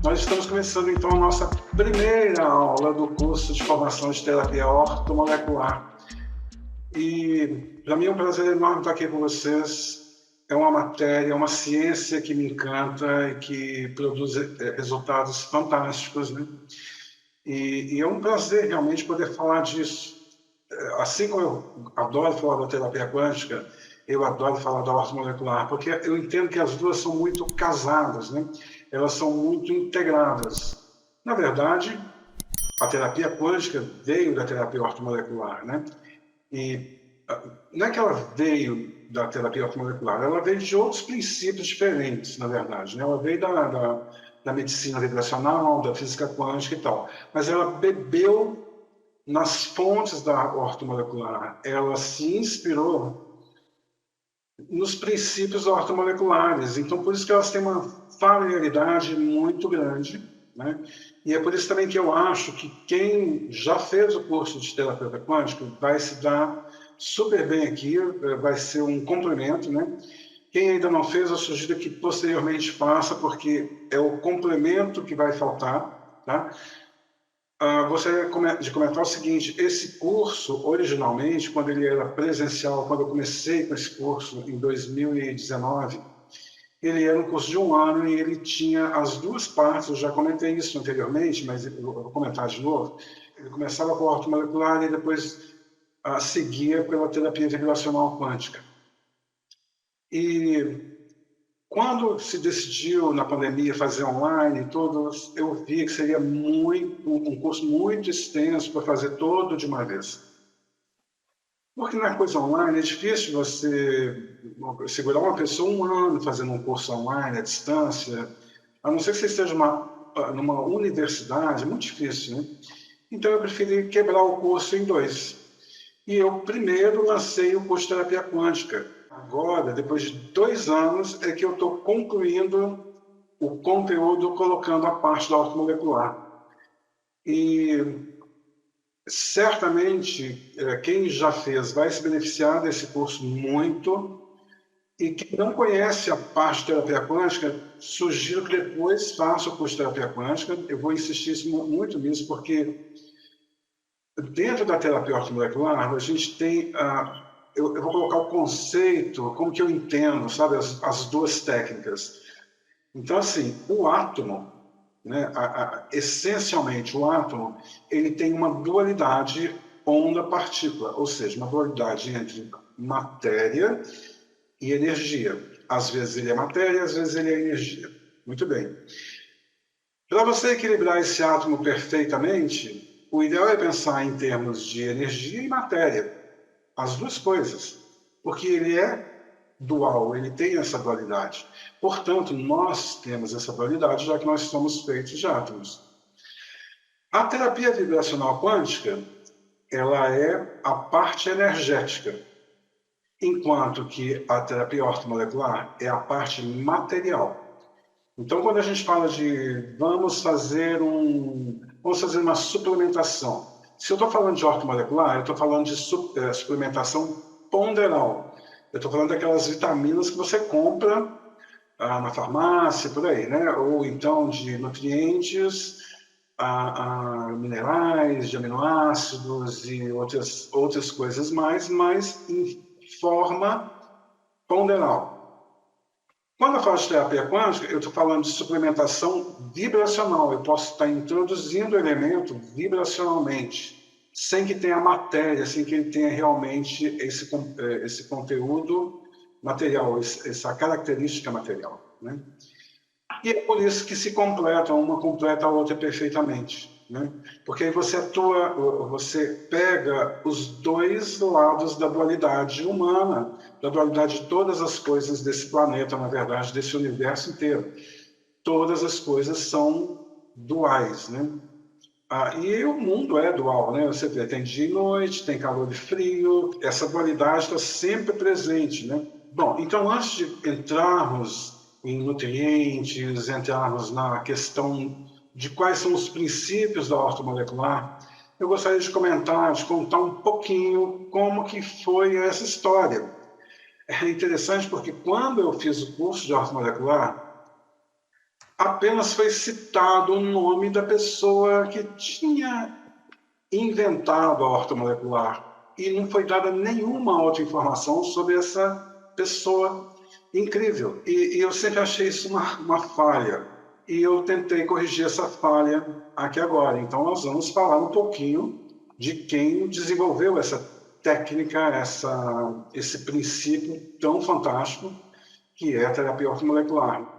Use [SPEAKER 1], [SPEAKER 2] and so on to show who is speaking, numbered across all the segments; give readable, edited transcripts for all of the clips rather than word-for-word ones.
[SPEAKER 1] Nós estamos começando, então, a nossa primeira aula do curso de formação de terapia ortomolecular. E, para mim, é um prazer enorme estar aqui com vocês. É uma matéria, uma ciência que me encanta e que produz resultados fantásticos, né? E é um prazer, realmente, poder falar disso. Assim como eu adoro falar da terapia quântica, eu adoro falar da ortomolecular, porque eu entendo que as duas são muito casadas, né? Elas são muito integradas. Na verdade, a terapia quântica veio da terapia ortomolecular, né? E não é que ela veio da terapia ortomolecular, ela veio de outros princípios diferentes, na verdade, né? Ela veio da medicina vibracional, da física quântica e tal, mas ela bebeu nas fontes da ortomolecular, ela se inspirou nos princípios ortomoleculares. Então, por isso que elas têm uma familiaridade muito grande, né? E é por isso também que eu acho que quem já fez o curso de terapeuta quântico vai se dar super bem aqui, vai ser um complemento, né? Quem ainda não fez, eu sugiro que posteriormente faça, porque é o complemento que vai faltar, tá? Gostaria de comentar o seguinte: esse curso, originalmente, quando ele era presencial, quando eu comecei com esse curso em 2019, ele era um curso de 1 ano e ele tinha as duas partes. Eu já comentei isso anteriormente, mas eu vou comentar de novo. Ele começava com a ortomolecular e depois seguia pela terapia vibracional quântica. E quando se decidiu na pandemia fazer online, eu vi que seria um curso muito extenso para fazer todo de uma vez. Porque na coisa online é difícil você segurar uma pessoa 1 ano fazendo um curso online à distância, a não ser que você esteja numa universidade, é muito difícil, né? Então eu preferi quebrar o curso em 2. E eu primeiro lancei o curso de terapia quântica. Agora, depois de 2 anos, é que eu estou concluindo o conteúdo colocando a parte da ortomolecular. E certamente quem já fez vai se beneficiar desse curso muito. E quem não conhece a parte de terapia quântica, sugiro que depois faça o curso de terapia quântica. Eu vou insistir muito nisso, porque dentro da terapia ortomolecular, a gente tem eu vou colocar o conceito, como que eu entendo, sabe, as duas técnicas. Então, assim, o átomo, né, essencialmente o átomo, ele tem uma dualidade onda-partícula, ou seja, uma dualidade entre matéria e energia. Às vezes ele é matéria, às vezes ele é energia. Muito bem. Para você equilibrar esse átomo perfeitamente, o ideal é pensar em termos de energia e matéria, as duas coisas, porque ele é dual, ele tem essa dualidade. Portanto, nós temos essa dualidade, já que nós somos feitos de átomos. A terapia vibracional quântica, ela é a parte energética, enquanto que a terapia ortomolecular é a parte material. Então, quando a gente fala de vamos fazer uma suplementação, se eu estou falando de ortomolecular, eu estou falando de suplementação ponderal. Eu estou falando daquelas vitaminas que você compra na farmácia, por aí, né? Ou então de nutrientes, minerais, de aminoácidos e outras coisas mais, mas em forma ponderal. Quando eu falo de terapia quântica, eu estou falando de suplementação vibracional. Eu posso estar introduzindo o elemento vibracionalmente, sem que tenha matéria, sem que ele tenha realmente esse conteúdo material, essa característica material, né? E é por isso que se completam, uma completa a outra perfeitamente, né? Porque aí você pega os dois lados da dualidade humana, da dualidade de todas as coisas desse planeta, na verdade, desse universo inteiro. Todas as coisas são duais, né? E o mundo é dual, né? Você vê, tem dia e noite, tem calor e frio, essa dualidade está sempre presente, né? Bom, então antes de entrarmos em nutrientes, entrarmos na questão de quais são os princípios da ortomolecular, eu gostaria de contar um pouquinho como que foi essa história. É interessante porque quando eu fiz o curso de ortomolecular, apenas foi citado o nome da pessoa que tinha inventado a ortomolecular e não foi dada nenhuma outra informação sobre essa pessoa incrível. E eu sempre achei isso uma falha. E eu tentei corrigir essa falha aqui agora. Então nós vamos falar um pouquinho de quem desenvolveu essa técnica, esse princípio tão fantástico que é a terapia ortomolecular.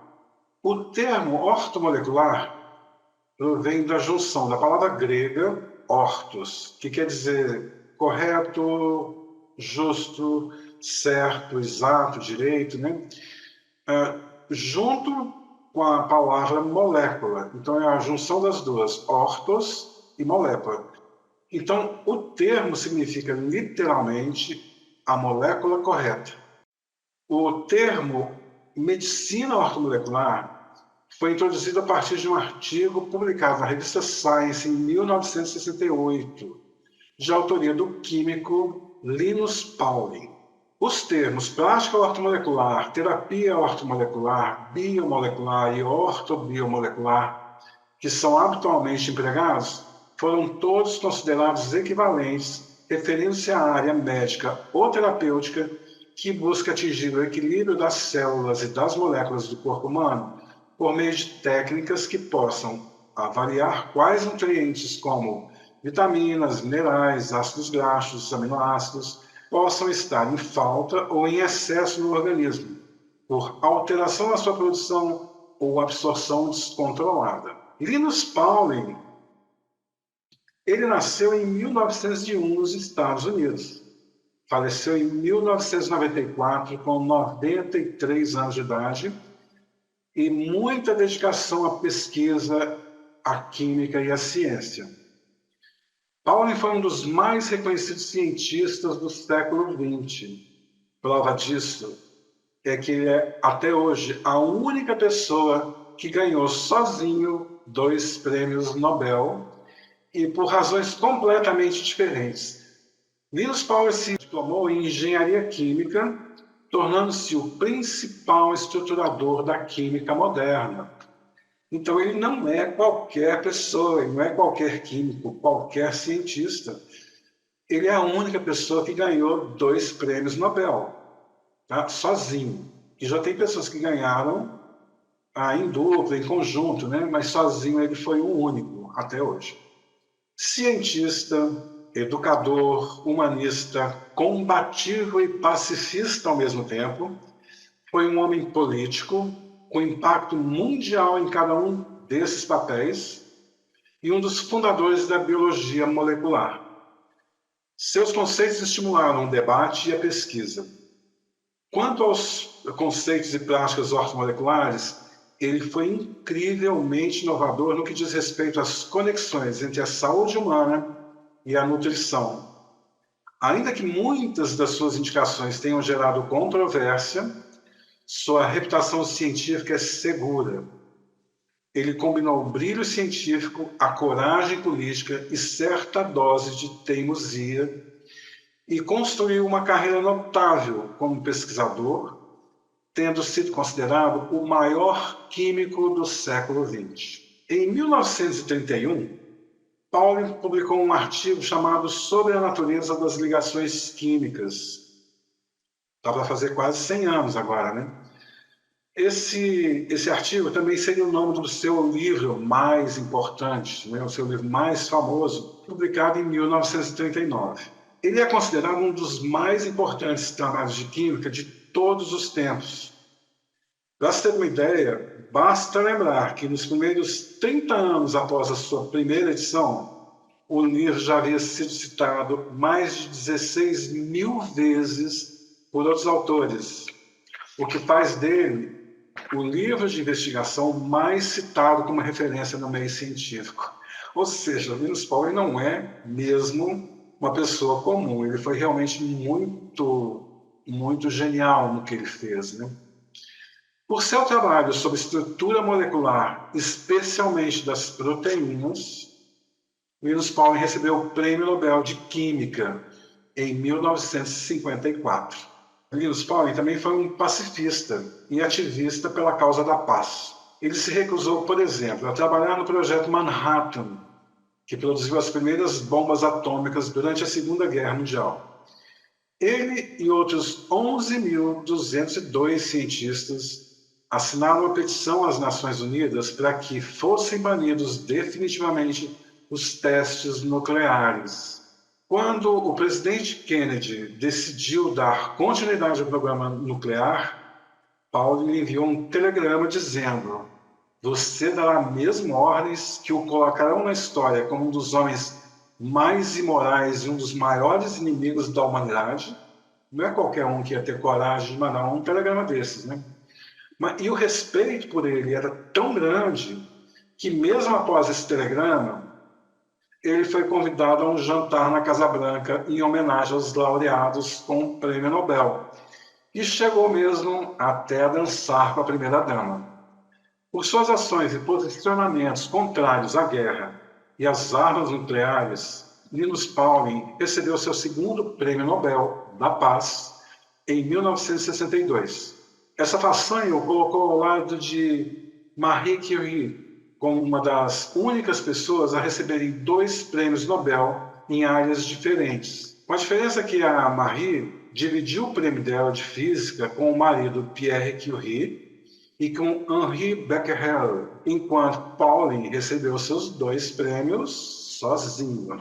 [SPEAKER 1] O termo ortomolecular provém da junção da palavra grega ortos, que quer dizer correto, justo, certo, exato, direito, né? Junto com a palavra molécula. Então é a junção das duas, ortos e molécula. Então o termo significa literalmente a molécula correta. O termo medicina ortomolecular foi introduzido a partir de um artigo publicado na revista Science em 1968, de autoria do químico Linus Pauling. Os termos plástica ortomolecular, terapia ortomolecular, biomolecular e ortobiomolecular, que são habitualmente empregados, foram todos considerados equivalentes, referindo-se à área médica ou terapêutica que busca atingir o equilíbrio das células e das moléculas do corpo humano por meio de técnicas que possam avaliar quais nutrientes, como vitaminas, minerais, ácidos graxos, aminoácidos, possam estar em falta ou em excesso no organismo, por alteração na sua produção ou absorção descontrolada. Linus Pauling, ele nasceu em 1901 nos Estados Unidos. Faleceu em 1994 com 93 anos de idade e muita dedicação à pesquisa, à química e à ciência. Pauling foi um dos mais reconhecidos cientistas do século XX. Prova disso é que ele é, até hoje, a única pessoa que ganhou sozinho 2 prêmios Nobel e por razões completamente diferentes. Linus Pauling se diplomou em engenharia química, tornando-se o principal estruturador da química moderna. Então ele não é qualquer pessoa, ele não é qualquer químico, qualquer cientista. Ele é a única pessoa que ganhou 2 prêmios Nobel, tá? Sozinho. E já tem pessoas que ganharam em dupla, em conjunto, né? Mas sozinho ele foi o único até hoje. Cientista, educador, humanista, combativo e pacifista ao mesmo tempo, foi um homem político, com impacto mundial em cada um desses papéis e um dos fundadores da biologia molecular. Seus conceitos estimularam o debate e a pesquisa. Quanto aos conceitos e práticas ortomoleculares, ele foi incrivelmente inovador no que diz respeito às conexões entre a saúde humana e a nutrição. Ainda que muitas das suas indicações tenham gerado controvérsia, sua reputação científica é segura. Ele combinou o brilho científico, a coragem política e certa dose de teimosia e construiu uma carreira notável como pesquisador, tendo sido considerado o maior químico do século XX. Em 1931, Pauling publicou um artigo chamado Sobre a Natureza das Ligações Químicas. Está para fazer quase 100 anos agora, né? Esse artigo também seria o nome do seu livro mais importante, né? O seu livro mais famoso, publicado em 1939. Ele é considerado um dos mais importantes trabalhos de química de todos os tempos. Para você ter uma ideia, basta lembrar que nos primeiros 30 anos após a sua primeira edição, o livro já havia sido citado mais de 16 mil vezes por outros autores, o que faz dele o livro de investigação mais citado como referência no meio científico. Ou seja, Linus Pauling não é mesmo uma pessoa comum, ele foi realmente muito genial no que ele fez, né? Por seu trabalho sobre estrutura molecular, especialmente das proteínas, Linus Pauling recebeu o Prêmio Nobel de Química em 1954. Linus Pauling também foi um pacifista e ativista pela causa da paz. Ele se recusou, por exemplo, a trabalhar no projeto Manhattan, que produziu as primeiras bombas atômicas durante a Segunda Guerra Mundial. Ele e outros 11.202 cientistas assinaram uma petição às Nações Unidas para que fossem banidos definitivamente os testes nucleares. Quando o presidente Kennedy decidiu dar continuidade ao programa nuclear, Paulo lhe enviou um telegrama dizendo: você dará mesmo ordens que o colocarão na história como um dos homens mais imorais e um dos maiores inimigos da humanidade. Não é qualquer um que ia ter coragem de mandar um telegrama desses, né? E o respeito por ele era tão grande que, mesmo após esse telegrama, ele foi convidado a um jantar na Casa Branca em homenagem aos laureados com o Prêmio Nobel. E chegou mesmo até a dançar com a primeira-dama. Por suas ações e posicionamentos contrários à guerra e às armas nucleares, Linus Pauling recebeu seu segundo Prêmio Nobel da Paz em 1962. Essa façanha o colocou ao lado de Marie Curie, como uma das únicas pessoas a receberem 2 prêmios Nobel em áreas diferentes. Com a diferença que a Marie dividiu o prêmio dela de física com o marido Pierre Curie e com Henri Becquerel, enquanto Pauling recebeu seus 2 prêmios sozinho.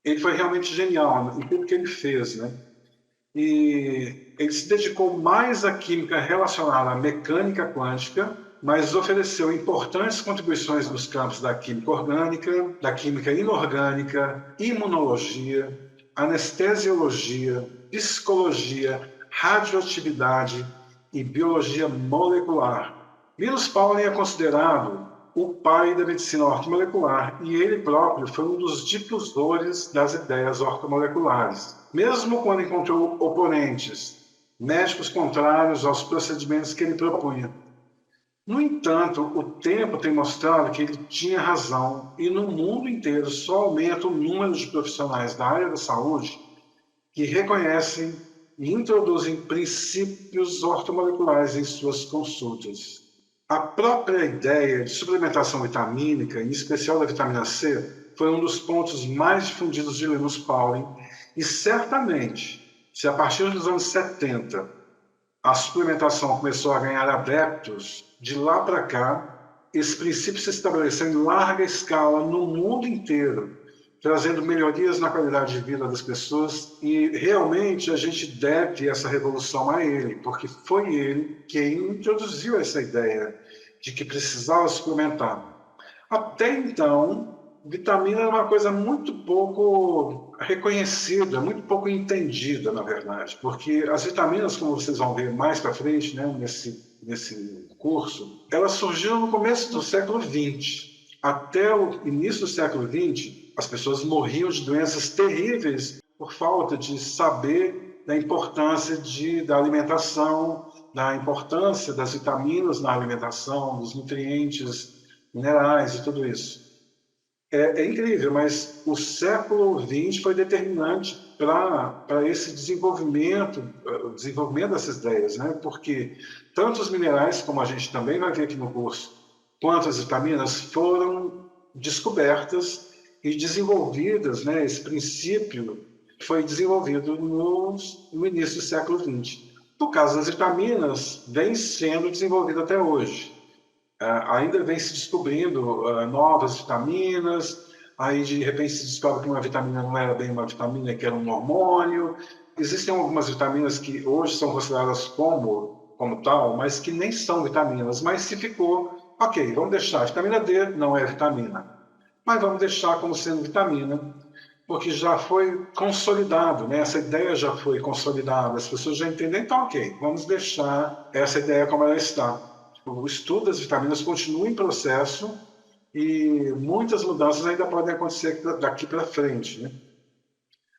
[SPEAKER 1] Ele foi realmente genial em tudo que ele fez, né? E ele se dedicou mais à química relacionada à mecânica quântica, mas ofereceu importantes contribuições nos campos da química orgânica, da química inorgânica, imunologia, anestesiologia, psicologia, radioatividade e biologia molecular. Linus Pauling é considerado o pai da medicina ortomolecular e ele próprio foi um dos difusores das ideias ortomoleculares. Mesmo quando encontrou oponentes, médicos contrários aos procedimentos que ele propunha. No entanto, o tempo tem mostrado que ele tinha razão e no mundo inteiro só aumenta o número de profissionais da área da saúde que reconhecem e introduzem princípios ortomoleculares em suas consultas. A própria ideia de suplementação vitamínica, em especial da vitamina C, foi um dos pontos mais difundidos de Linus Pauling e certamente, se a partir dos anos 70 a suplementação começou a ganhar adeptos, de lá para cá, esse princípio se estabeleceu em larga escala no mundo inteiro, trazendo melhorias na qualidade de vida das pessoas e realmente a gente deve essa revolução a ele, porque foi ele quem introduziu essa ideia de que precisava suplementar. Até então, vitamina era uma coisa muito pouco reconhecida, muito pouco entendida, na verdade, porque as vitaminas, como vocês vão ver mais para frente, né, nesse curso, elas surgiram no começo do século XX. Até o início do século XX, as pessoas morriam de doenças terríveis por falta de saber da importância da alimentação, da importância das vitaminas na alimentação, dos nutrientes, minerais e tudo isso. É incrível, mas o século XX foi determinante para esse desenvolvimento, o desenvolvimento dessas ideias, né? Porque tanto os minerais, como a gente também vai ver aqui no curso, quanto as vitaminas foram descobertas e desenvolvidas, né? Esse princípio foi desenvolvido no início do século XX. No caso das vitaminas, vem sendo desenvolvido até hoje. Ainda vem se descobrindo novas vitaminas, aí de repente se descobre que uma vitamina não era bem uma vitamina, que era um hormônio. Existem algumas vitaminas que hoje são consideradas como tal, mas que nem são vitaminas, mas se ficou, ok, vamos deixar, vitamina D não é vitamina, mas vamos deixar como sendo vitamina, porque já foi consolidado, né? Essa ideia já foi consolidada, as pessoas já entendem, então ok, vamos deixar essa ideia como ela está. O estudo das vitaminas continua em processo e muitas mudanças ainda podem acontecer daqui para frente, né?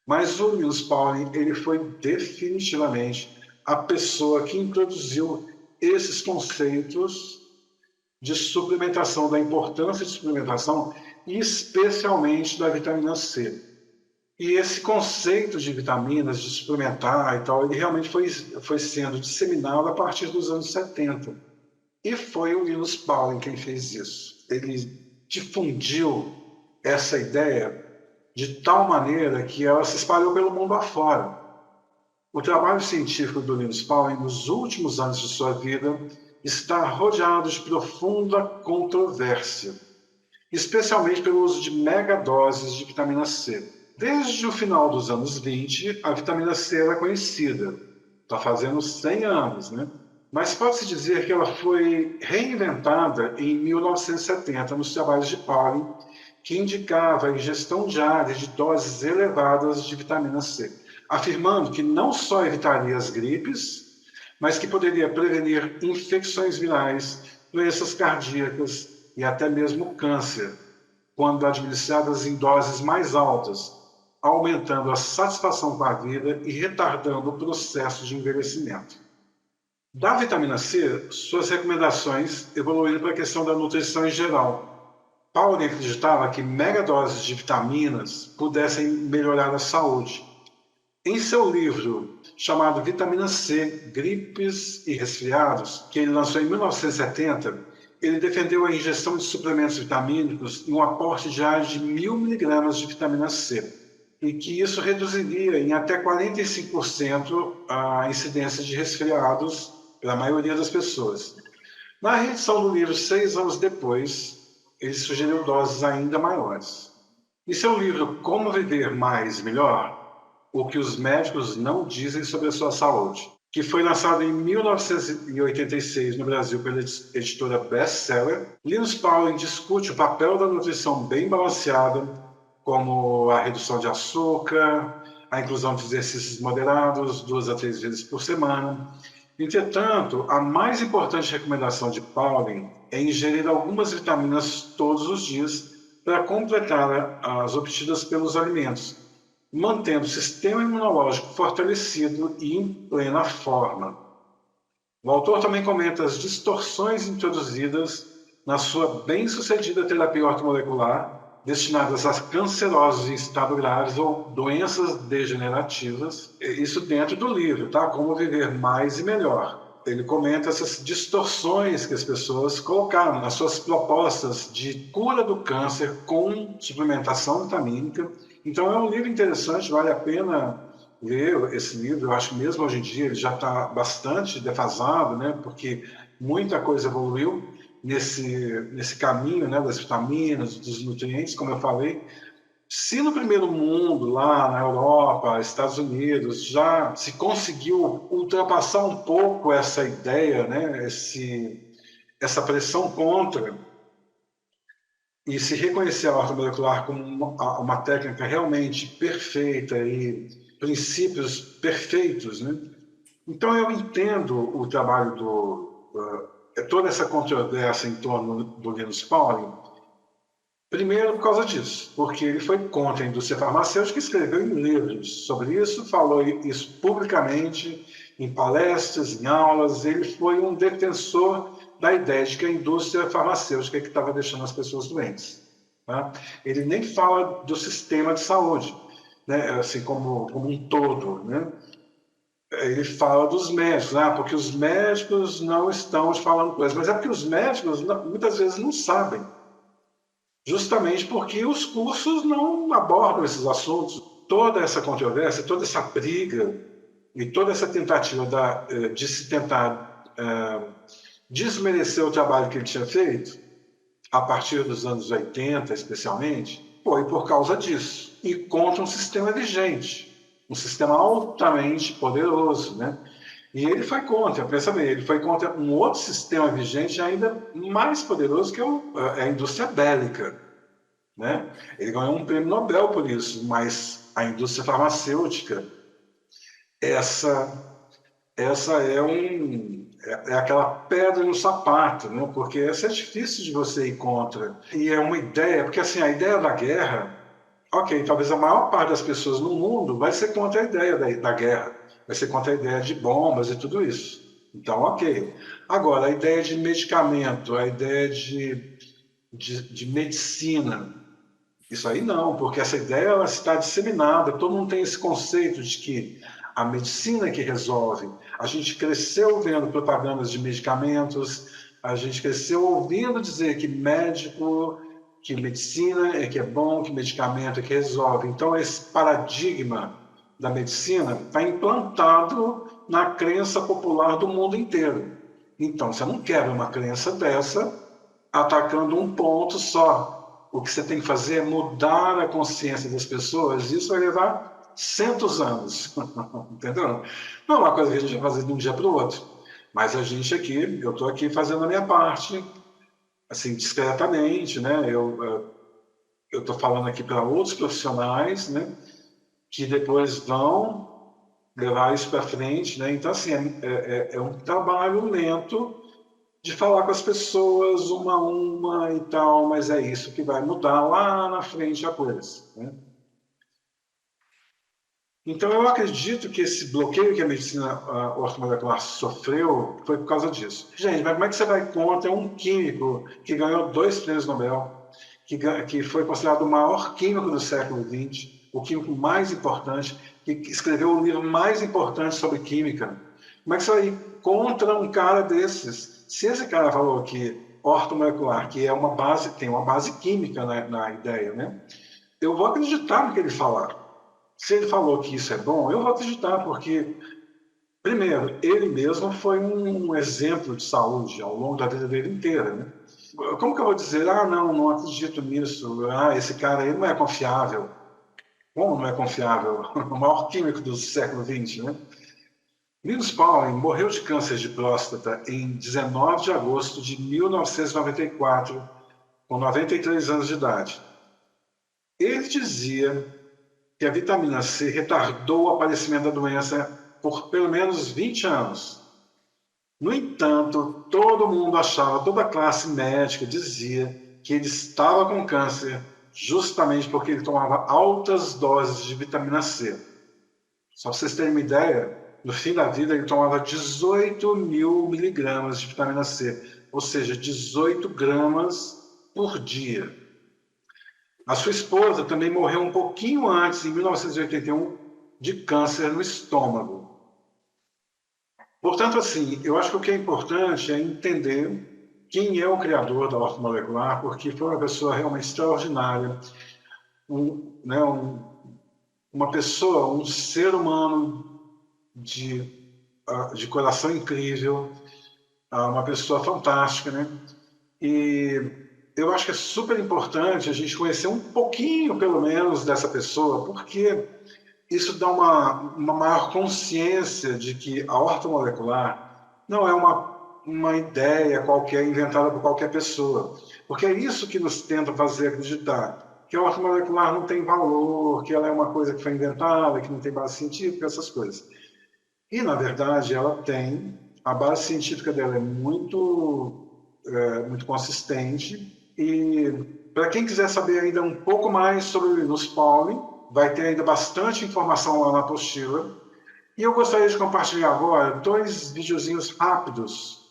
[SPEAKER 1] Mas o Linus Pauling, ele foi definitivamente a pessoa que introduziu esses conceitos de suplementação, da importância de suplementação, e especialmente da vitamina C. E esse conceito de vitaminas, de suplementar e tal, ele realmente foi sendo disseminado a partir dos anos 70. E foi o Linus Pauling quem fez isso. Ele difundiu essa ideia de tal maneira que ela se espalhou pelo mundo afora. O trabalho científico do Linus Pauling, nos últimos anos de sua vida, está rodeado de profunda controvérsia, especialmente pelo uso de megadoses de vitamina C. Desde o final dos anos 20, a vitamina C era conhecida. Está fazendo 100 anos, né? Mas pode-se dizer que ela foi reinventada em 1970 nos trabalhos de Pauling, que indicava a ingestão diária de doses elevadas de vitamina C, afirmando que não só evitaria as gripes, mas que poderia prevenir infecções virais, doenças cardíacas e até mesmo câncer, quando administradas em doses mais altas, aumentando a satisfação com a vida e retardando o processo de envelhecimento. Da vitamina C, suas recomendações evoluíram para a questão da nutrição em geral. Pauling acreditava que megadoses de vitaminas pudessem melhorar a saúde. Em seu livro chamado Vitamina C, Gripes e Resfriados, que ele lançou em 1970, ele defendeu a ingestão de suplementos vitamínicos e um aporte diário de 1.000 miligramas de vitamina C, e que isso reduziria em até 45% a incidência de resfriados para a maioria das pessoas. Na reedição do livro, 6 anos depois, ele sugeriu doses ainda maiores. Em seu livro Como Viver Mais e Melhor, o que os médicos não dizem sobre a sua saúde, que foi lançado em 1986 no Brasil pela editora Bestseller, Linus Pauling discute o papel da nutrição bem balanceada, como a redução de açúcar, a inclusão de exercícios moderados, 2 a 3 vezes por semana. Entretanto, a mais importante recomendação de Pauling é ingerir algumas vitaminas todos os dias para completar as obtidas pelos alimentos, mantendo o sistema imunológico fortalecido e em plena forma. O autor também comenta as distorções introduzidas na sua bem-sucedida terapia ortomolecular, destinadas a cancerosos em estado graves ou doenças degenerativas, isso dentro do livro, tá? Como Viver Mais e Melhor. Ele comenta essas distorções que as pessoas colocaram nas suas propostas de cura do câncer com suplementação vitamínica. Então é um livro interessante, vale a pena ler esse livro. Eu acho que mesmo hoje em dia ele já está bastante defasado, né? Porque muita coisa evoluiu nesse caminho, né, das vitaminas, dos nutrientes, como eu falei. Se no primeiro mundo, lá na Europa, Estados Unidos, já se conseguiu ultrapassar um pouco essa ideia, né, essa pressão contra, e se reconhecer a ortomolecular como uma técnica realmente perfeita e princípios perfeitos, né? Então eu entendo o trabalho toda essa controvérsia em torno do Linus Pauling, primeiro por causa disso, porque ele foi contra a indústria farmacêutica, escreveu em livros sobre isso, falou isso publicamente, em palestras, em aulas. Ele foi um defensor da ideia de que a indústria farmacêutica é que estava deixando as pessoas doentes. Tá? Ele nem fala do sistema de saúde, né? Assim como um todo, né? Ele fala dos médicos, porque os médicos não estão falando coisas, mas é porque os médicos muitas vezes não sabem, justamente porque os cursos não abordam esses assuntos. Toda essa controvérsia, toda essa briga e toda essa tentativa de se tentar desmerecer o trabalho que ele tinha feito, a partir dos anos 80 especialmente, foi por causa disso, e contra um sistema vigente, um sistema altamente poderoso, né? E ele foi contra, pensa bem, ele foi contra um outro sistema vigente ainda mais poderoso, que é a indústria bélica, né? Ele ganhou um prêmio Nobel por isso, mas a indústria farmacêutica, essa é aquela pedra no sapato, né? Porque essa é difícil de você ir contra. E é uma ideia, porque assim, a ideia da guerra, ok, talvez a maior parte das pessoas no mundo vai ser contra a ideia da guerra, vai ser contra a ideia de bombas e tudo isso. Então, ok. Agora, a ideia de medicamento, a ideia de medicina, isso aí não, porque essa ideia ela está disseminada, todo mundo tem esse conceito de que a medicina que resolve. A gente cresceu vendo propagandas de medicamentos, A gente cresceu ouvindo dizer que médico, que medicina é que é bom, que medicamento é que resolve. Então, esse paradigma da medicina está implantado na crença popular do mundo inteiro. Então, você não quebra uma crença dessa atacando um ponto só. O que você tem que fazer é mudar a consciência das pessoas. Isso vai levar centos anos. Entendeu? Não é uma coisa que a gente vai fazer de um dia para o outro. Mas a gente aqui, eu estou aqui fazendo a minha parte, assim, discretamente, né? Eu estou falando aqui para outros profissionais, né? Que depois vão levar isso para frente, né? Então, assim, é um trabalho lento de falar com as pessoas uma a uma e tal, mas é isso que vai mudar lá na frente a coisa, né? Então, eu acredito que esse bloqueio que a medicina ortomolecular sofreu foi por causa disso. Gente, mas como é que você vai contra um químico que ganhou 2 prêmios Nobel, que foi considerado o maior químico do século XX, o químico mais importante, que escreveu o livro mais importante sobre química? Como é que você vai ir contra um cara desses? Se esse cara falou que ortomolecular, que é uma base, tem uma base química na ideia, né? Eu vou acreditar no que ele falar. Se ele falou que isso é bom, eu vou acreditar, porque, primeiro, ele mesmo foi um exemplo de saúde ao longo da vida dele inteira, né? Como que eu vou dizer, não acredito nisso, esse cara aí não é confiável? Como não é confiável? O maior químico do século XX, né? Linus Pauling morreu de câncer de próstata em 19 de agosto de 1994, com 93 anos de idade. Ele dizia que a vitamina C retardou o aparecimento da doença por pelo menos 20 anos. No entanto, todo mundo achava, toda a classe médica dizia que ele estava com câncer justamente porque ele tomava altas doses de vitamina C. Só para vocês terem uma ideia, no fim da vida ele tomava 18 mil miligramas de vitamina C, ou seja, 18 gramas por dia. A sua esposa também morreu um pouquinho antes, em 1981, de câncer no estômago. Portanto, assim, eu acho que o que é importante é entender quem é o criador da ortomolecular, porque foi uma pessoa realmente extraordinária, uma pessoa, um ser humano de coração incrível, uma pessoa fantástica, né? E eu acho que é super importante a gente conhecer um pouquinho, pelo menos, dessa pessoa, porque isso dá uma maior consciência de que a ortomolecular não é uma ideia qualquer inventada por qualquer pessoa. Porque é isso que nos tenta fazer acreditar, que a ortomolecular não tem valor, que ela é uma coisa que foi inventada, que não tem base científica, essas coisas. E, na verdade, ela tem, a base científica dela é muito consistente. E para quem quiser saber ainda um pouco mais sobre o Linus Pauling, vai ter ainda bastante informação lá na apostila. E eu gostaria de compartilhar agora 2 videozinhos rápidos.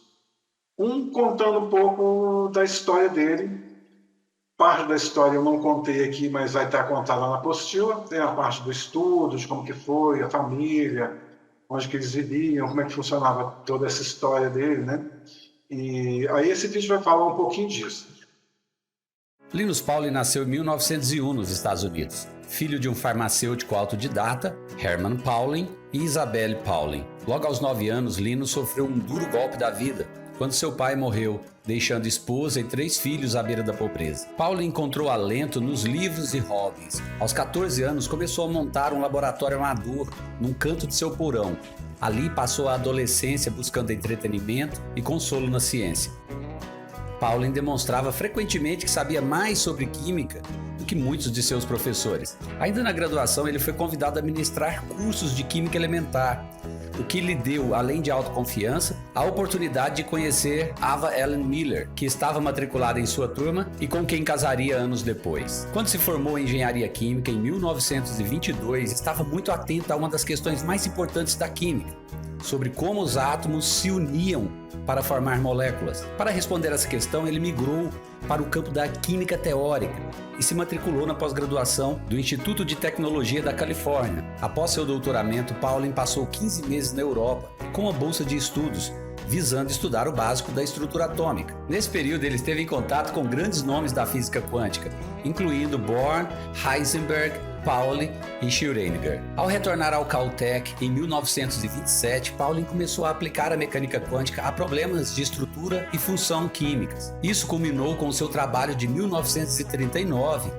[SPEAKER 1] Um contando um pouco da história dele. Parte da história eu não contei aqui, mas vai estar contada lá na apostila. Tem a parte do estudo, de como que foi, a família, onde que eles viviam, como é que funcionava toda essa história dele, né? E aí esse vídeo vai falar um pouquinho disso.
[SPEAKER 2] Linus Pauling nasceu em 1901 nos Estados Unidos, filho de um farmacêutico autodidata, Herman Pauling, e Isabelle Pauling. Logo aos 9 anos, Linus sofreu um duro golpe da vida, quando seu pai morreu, deixando esposa e 3 filhos à beira da pobreza. Pauling encontrou alento nos livros e hobbies. Aos 14 anos, começou a montar um laboratório amador num canto de seu porão. Ali passou a adolescência buscando entretenimento e consolo na ciência. Pauling demonstrava frequentemente que sabia mais sobre química do que muitos de seus professores. Ainda na graduação, ele foi convidado a ministrar cursos de química elementar, o que lhe deu, além de autoconfiança, a oportunidade de conhecer Ava Ellen Miller, que estava matriculada em sua turma e com quem casaria anos depois. Quando se formou em engenharia química em 1922, estava muito atento a uma das questões mais importantes da química, sobre como os átomos se uniam para formar moléculas. Para responder essa questão, ele migrou para o campo da química teórica e se matriculou na pós-graduação do Instituto de Tecnologia da Califórnia. Após seu doutoramento, Pauling passou 15 meses na Europa com uma bolsa de estudos visando estudar o básico da estrutura atômica. Nesse período, ele esteve em contato com grandes nomes da física quântica, incluindo Bohr, Heisenberg, Pauli e Schrödinger. Ao retornar ao Caltech em 1927, Pauling começou a aplicar a mecânica quântica a problemas de estrutura e função químicas. Isso culminou com o seu trabalho de 1939,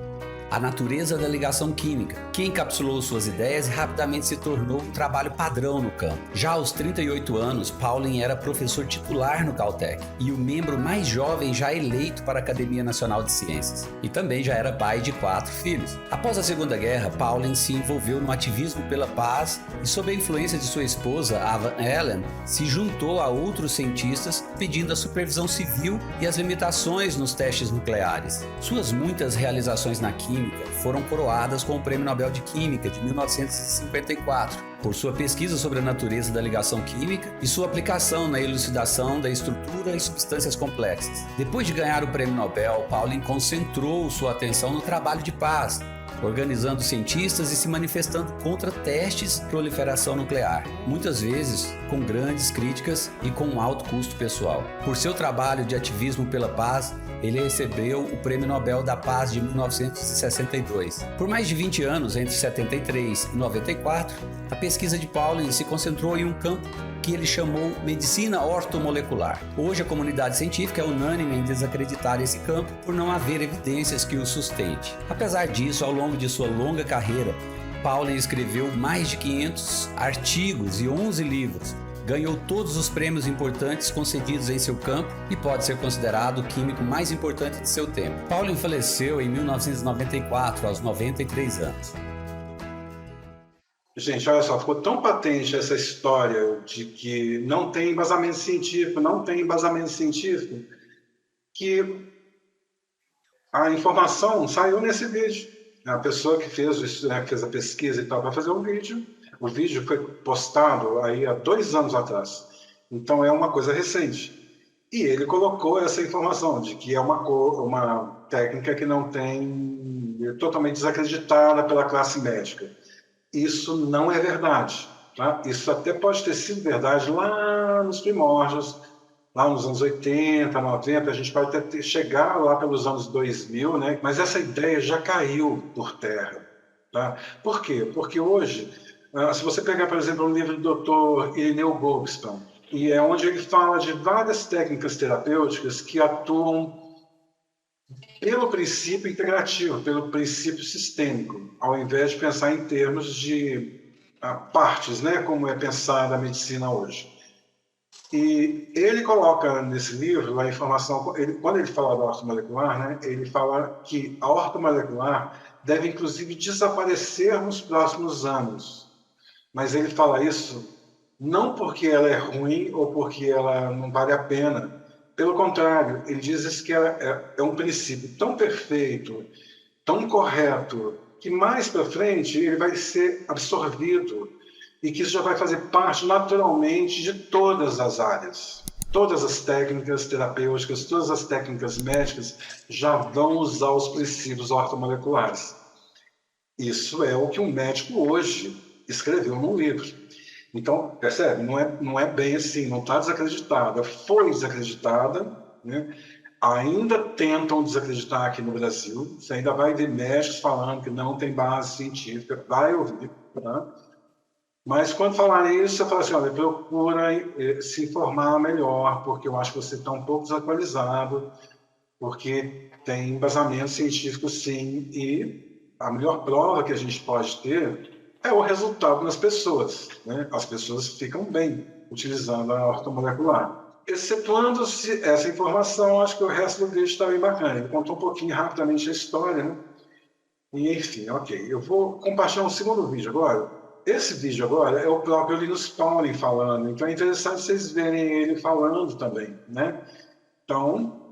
[SPEAKER 2] A Natureza da Ligação Química, que encapsulou suas ideias e rapidamente se tornou um trabalho padrão no campo. Já aos 38 anos, Pauling era professor titular no Caltech e o membro mais jovem já eleito para a Academia Nacional de Ciências. E também já era pai de 4 filhos. Após a Segunda Guerra, Pauling se envolveu no ativismo pela paz e, sob a influência de sua esposa, Ava Allen, se juntou a outros cientistas pedindo a supervisão civil e as limitações nos testes nucleares. Suas muitas realizações na química foram coroadas com o Prêmio Nobel de Química de 1954, por sua pesquisa sobre a natureza da ligação química e sua aplicação na elucidação da estrutura e substâncias complexas. Depois de ganhar o Prêmio Nobel, Pauling concentrou sua atenção no trabalho de paz, organizando cientistas e se manifestando contra testes de proliferação nuclear, muitas vezes com grandes críticas e com um alto custo pessoal. Por seu trabalho de ativismo pela paz, ele recebeu o Prêmio Nobel da Paz de 1962. Por mais de 20 anos, entre 73 e 94, a pesquisa de Pauling se concentrou em um campo que ele chamou medicina ortomolecular. Hoje a comunidade científica é unânime em desacreditar esse campo por não haver evidências que o sustente. Apesar disso, ao longo de sua longa carreira, Pauling escreveu mais de 500 artigos e 11 livros. Ganhou todos os prêmios importantes concedidos em seu campo e pode ser considerado o químico mais importante de seu tempo. Pauling faleceu em 1994, aos 93 anos.
[SPEAKER 1] Gente, olha só, ficou tão patente essa história de que não tem embasamento científico, que a informação saiu nesse vídeo. A pessoa que fez a pesquisa e tal para fazer um vídeo, o vídeo foi postado aí há 2 anos atrás. Então é uma coisa recente. E ele colocou essa informação de que é uma técnica que não tem, totalmente desacreditada pela classe médica. Isso não é verdade. Tá? Isso até pode ter sido verdade lá nos primórdios, lá nos anos 80, 90, a gente pode até chegar lá pelos anos 2000, né? Mas essa ideia já caiu por terra. Tá? Por quê? Porque hoje, se você pegar, por exemplo, um livro do Dr. Irineu Gobspan, e é onde ele fala de várias técnicas terapêuticas que atuam pelo princípio integrativo, pelo princípio sistêmico, ao invés de pensar em termos de partes, né, como é pensada a medicina hoje. E ele coloca nesse livro a informação, quando ele fala da ortomolecular, né, ele fala que a ortomolecular deve inclusive desaparecer nos próximos anos. Mas ele fala isso não porque ela é ruim ou porque ela não vale a pena. Pelo contrário, ele diz que é um princípio tão perfeito, tão correto, que mais para frente ele vai ser absorvido e que isso já vai fazer parte naturalmente de todas as áreas. Todas as técnicas terapêuticas, todas as técnicas médicas já vão usar os princípios ortomoleculares. Isso é o que um médico hoje escreveu num livro. Então, percebe? Não é bem assim, não está desacreditada. Foi desacreditada, né? Ainda tentam desacreditar aqui no Brasil. Você ainda vai ver médicos falando que não tem base científica, vai ouvir. Tá? Mas quando falarem isso, você fala assim, olha, procura se informar melhor, porque eu acho que você está um pouco desatualizado, porque tem embasamento científico sim, e a melhor prova que a gente pode ter é o resultado nas pessoas, né? As pessoas ficam bem utilizando a ortomolecular. Excetuando-se essa informação, acho que o resto do vídeo está bem bacana. Ele contou um pouquinho rapidamente a história, né? E enfim, ok. Eu vou compartilhar um segundo vídeo agora. Esse vídeo agora é o próprio Linus Pauling falando, então é interessante vocês verem ele falando também, né? Então,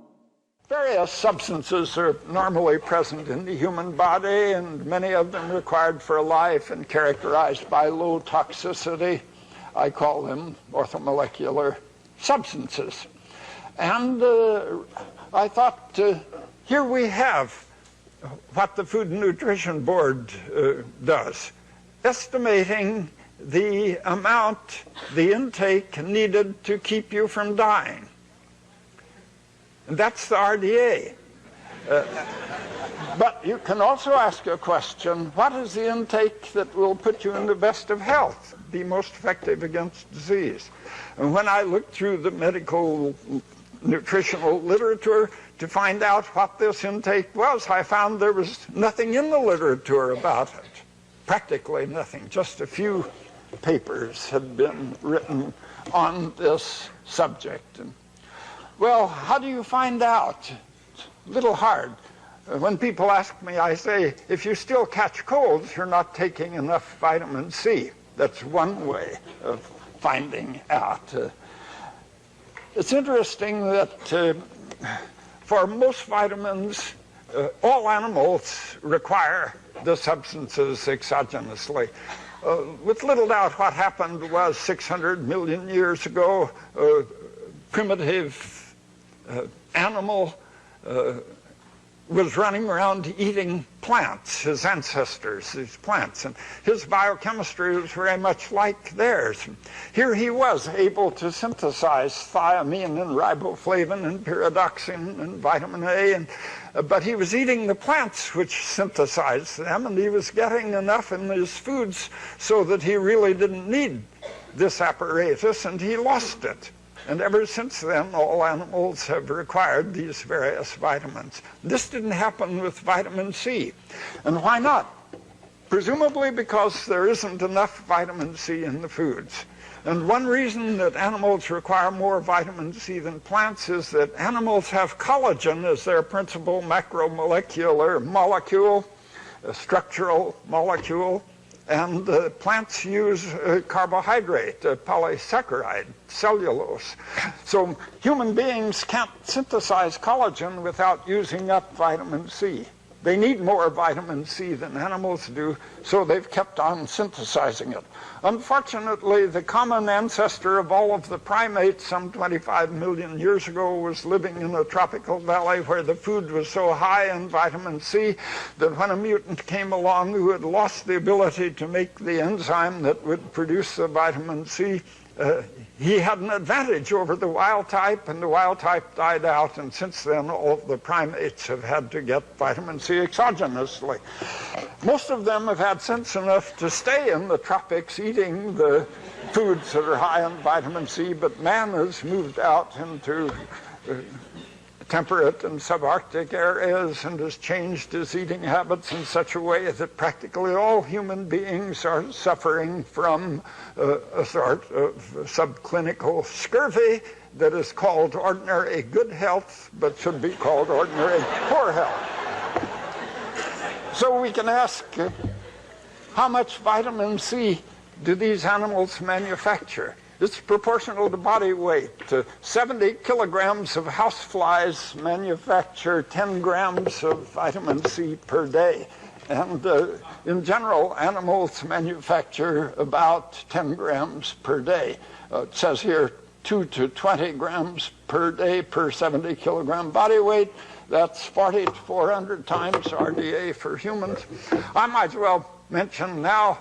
[SPEAKER 3] various substances are normally present in the human body, and many of them required for life and characterized by low toxicity. I call them orthomolecular substances. And I thought, here we have what the Food and Nutrition Board does, estimating the amount, the intake needed to keep you from dying. And that's the RDA. But you can also ask a question, what is the intake that will put you in the best of health, be most effective against disease? And when I looked through the medical nutritional literature to find out what this intake was, I found there was nothing in the literature about it. Practically nothing. Just a few papers had been written on this subject. And, well, how do you find out? It's a little hard. When people ask me, I say, if you still catch colds, you're not taking enough vitamin C. That's one way of finding out. It's interesting that for most vitamins, all animals require the substances exogenously. With little doubt, what happened was 600 million years ago, a primitive animal was running around eating plants, his ancestors, these plants, and his biochemistry was very much like theirs. Here he was able to synthesize thiamine and riboflavin and pyridoxine and vitamin A, but he was eating the plants which synthesized them, and he was getting enough in his foods so that he really didn't need this apparatus, and he lost it. And ever since then, all animals have required these various vitamins. This didn't happen with vitamin C. And why not? Presumably because there isn't enough vitamin C in the foods. And one reason that animals require more vitamin C than plants is that animals have collagen as their principal macromolecular molecule, a structural molecule. And plants use carbohydrate, polysaccharide, cellulose. So human beings can't synthesize collagen without using up vitamin C. They need more vitamin C than animals do, so they've kept on synthesizing it. Unfortunately, the common ancestor of all of the primates some 25 million years ago was living in a tropical valley where the food was so high in vitamin C that when a mutant came along who had lost the ability to make the enzyme that would produce the vitamin C, he had an advantage over the wild type, and the wild type died out, and since then all of the primates have had to get vitamin C exogenously. Most of them have had sense enough to stay in the tropics eating the foods that are high in vitamin C, but man has moved out into temperate and subarctic areas and has changed his eating habits in such a way that practically all human beings are suffering from a sort of subclinical scurvy that is called ordinary good health, but should be called ordinary poor health. So we can ask, how much vitamin C do these animals manufacture? It's proportional to body weight. 70 kilograms of houseflies manufacture 10 grams of vitamin C per day. And in general, animals manufacture about 10 grams per day. It says here 2 to 20 grams per day per 70 kilogram body weight. That's 40 to 400 times RDA for humans. I might as well mention now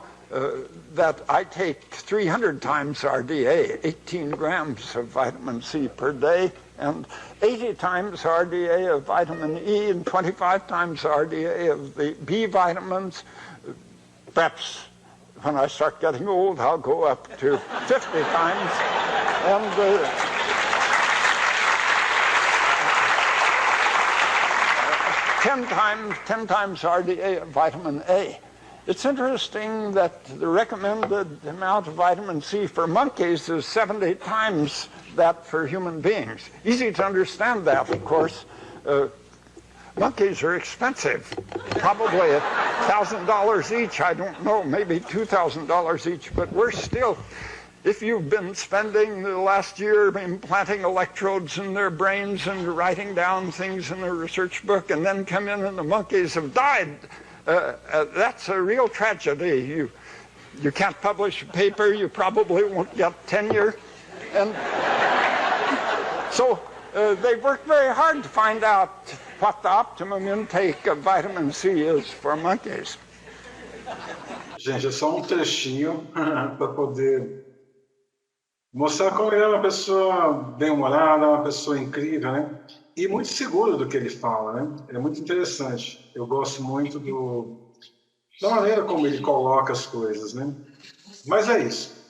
[SPEAKER 3] that I take 300 times RDA, 18 grams of vitamin C per day, and 80 times RDA of vitamin E, and 25 times RDA of the B vitamins. Perhaps when I start getting old, I'll go up to 50 times. And 10 times RDA of vitamin A. It's interesting that the recommended amount of vitamin C for monkeys is 70 times that for human beings. Easy to understand that, of course. Monkeys are expensive, probably $1,000 each. I don't know, maybe $2,000 each, but worse still, if you've been spending the last year implanting electrodes in their brains and writing down things in a research book and then come in and the monkeys have died, that's a real tragedy. You can't publish a paper, you probably won't get tenure. And so they've worked very hard to find out what the optimum intake of vitamin C is for monkeys.
[SPEAKER 1] Gente, é só um trechinho para poder mostrar como ele é uma pessoa bem-humorada, uma pessoa incrível, né? E muito seguro do que ele fala, né? É muito interessante. Eu gosto muito da maneira como ele coloca as coisas, né? Mas é isso.